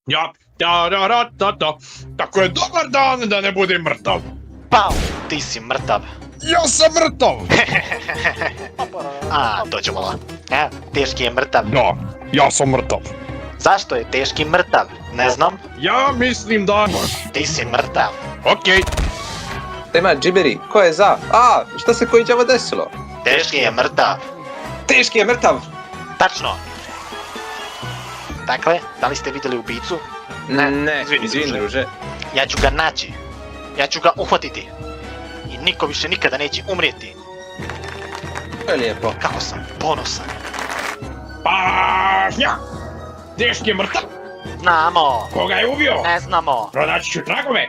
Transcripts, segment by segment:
Ja, da. Tako je dobar dan da ne budem mrtav. Pao, ti si mrtav. Ja sam mrtav. A, dođemo la. Teški je mrtav. Da, ja sam mrtav. Zašto je teški mrtav? Ne znam. Ja mislim da... Ti si mrtav. Okej. Tema, džiberi, ko je za? A, šta se koji đavo desilo? Teški je mrtav. Teški je mrtav! Tačno. Dakle, da li ste vidjeli ubicu? Ne, izvini, izvini druže. Ja ću ga naći. Ja ću ga uhvatiti. I niko više nikada neće umrijeti. To je lijepo. Kako sam ponosan. Pažnja! Teški je mrtav. Znamo. Koga je ubio? Ne znamo. Pronaći ću tragove.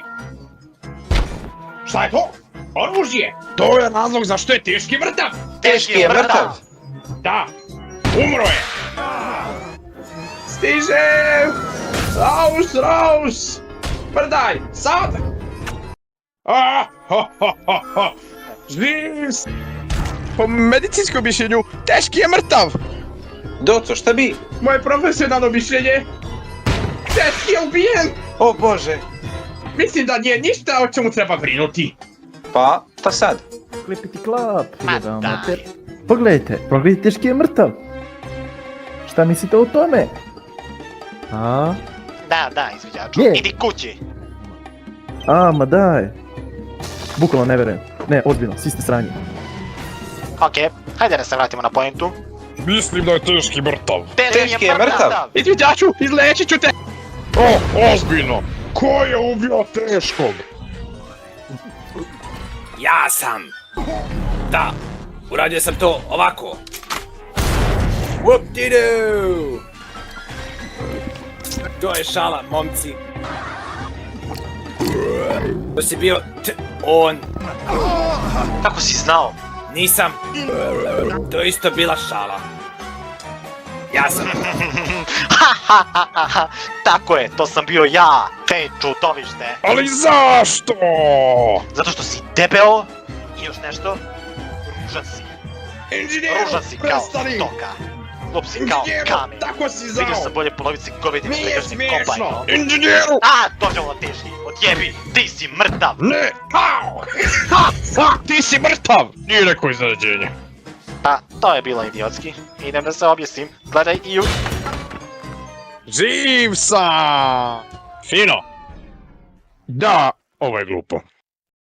Šta je to? Oružje. To je razlog zašto je teški mrtav. Teški je mrtav! Da, umro je. Stižem! Raus! Prdaj, sad! Živ! Po medicinskom mišljenju, teški je mrtav! Doco, šta bi? Moje profesionalno mišljenje, teški je ubijen! O bože! Mislim da nije ništa o čemu treba brinuti. Pa, šta sad? Klipiti klap, Ma jedan daj. meter. Pogledajte, teški je mrtav. Šta mislite o tome? A? Da, izviđaču. Je. Idi kući. A, ma daj. Bukvalno ne verujem. Ne, ozbiljno, svi ste sranji. Okej, hajde da se vratimo na pointu. Mislim da je teški mrtav. Teški je mrtav. Izviđaču, izlečit ću te! Ozbiljno! Ko je ubio teškog? Ja sam! Da, uradio sam to ovako. Whoop-de-doo! To je šala, momci. To si bio on. Kako si znao? Nisam. To je isto bila šala. Ja sam. Tako je, to sam bio ja. Te čudovište. Ali zašto? Zato što si debeo i još nešto. Ružan si. Inženjeru, Ružan si kao prestani! stoka. Glup si kao Inženjeru, kamen. tako si znao! Vidio sam bolje polovice govedine Nije nego si smiješno! kombajno. Inženjeru! Dođemo na teški. Odjebi, ti si mrtav. Ne! Au! Ti si mrtav! Nije neko iznenađenje. Pa, to je bilo idiotski. Idem da se objesim. Gledaj i u... Živ sam! Fino! Da, ovo je glupo.